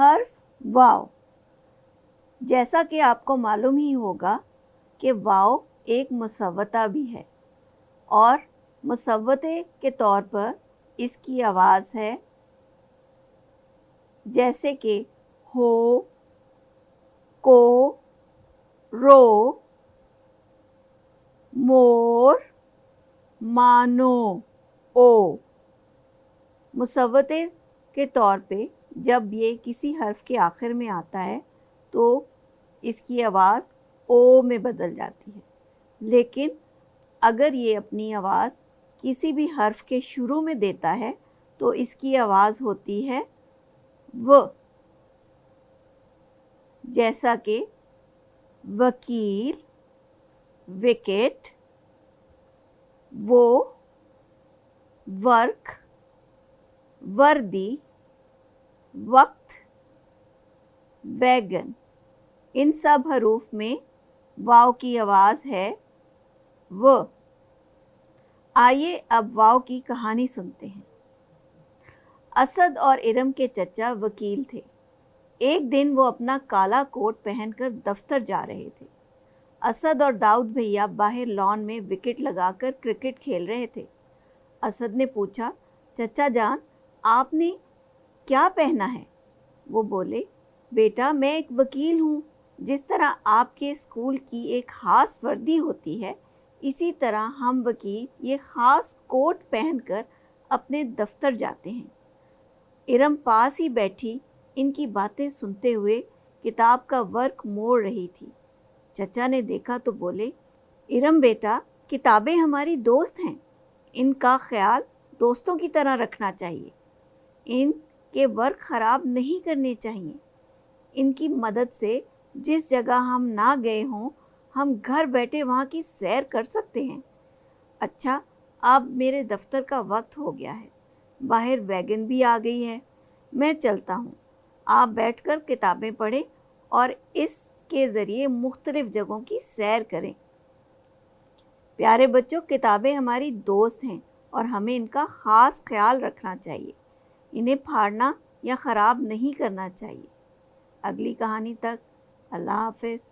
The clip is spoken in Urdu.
حرف واو. جیسا کہ آپ کو معلوم ہی ہوگا کہ واو ایک مصوتہ بھی ہے اور مصوتے کے طور پر اس کی آواز ہے جیسے کہ ہو، کو، رو، مور، مانو، او. مصوتے کے طور پہ جب یہ کسی حرف کے آخر میں آتا ہے تو اس کی آواز او میں بدل جاتی ہے، لیکن اگر یہ اپنی آواز کسی بھی حرف کے شروع میں دیتا ہے تو اس کی آواز ہوتی ہے و، جیسا کہ وکیل، وکٹ، وہ، ورک، وردی، وقت، ویگن. ان سب حروف میں واو کی آواز ہے و. آئیے اب واو کی کہانی سنتے ہیں. اسد اور ارم کے چچا وکیل تھے. ایک دن وہ اپنا کالا کوٹ پہن کر دفتر جا رہے تھے. اسد اور داؤد بھیا باہر لان میں وکٹ لگا کر کرکٹ کھیل رہے تھے. اسد نے پوچھا، چچا جان آپ نے کیا پہنا ہے؟ وہ بولے، بیٹا میں ایک وکیل ہوں. جس طرح آپ کے اسکول کی ایک خاص وردی ہوتی ہے اسی طرح ہم وکیل یہ خاص کوٹ پہن کر اپنے دفتر جاتے ہیں. ارم پاس ہی بیٹھی ان کی باتیں سنتے ہوئے کتاب کا ورق موڑ رہی تھی. چچا نے دیکھا تو بولے، ارم بیٹا کتابیں ہماری دوست ہیں، ان کا خیال دوستوں کی طرح رکھنا چاہیے. ان کے ورق خراب نہیں کرنے چاہیے. ان کی مدد سے جس جگہ ہم نہ گئے ہوں ہم گھر بیٹھے وہاں کی سیر کر سکتے ہیں. اچھا اب میرے دفتر کا وقت ہو گیا ہے، باہر ویگن بھی آ گئی ہے، میں چلتا ہوں. آپ بیٹھ کر کتابیں پڑھیں اور اس کے ذریعے مختلف جگہوں کی سیر کریں. پیارے بچوں، کتابیں ہماری دوست ہیں اور ہمیں ان کا خاص خیال رکھنا چاہیے. انہیں پھاڑنا یا خراب نہیں کرنا چاہیے. اگلی کہانی تک اللہ حافظ.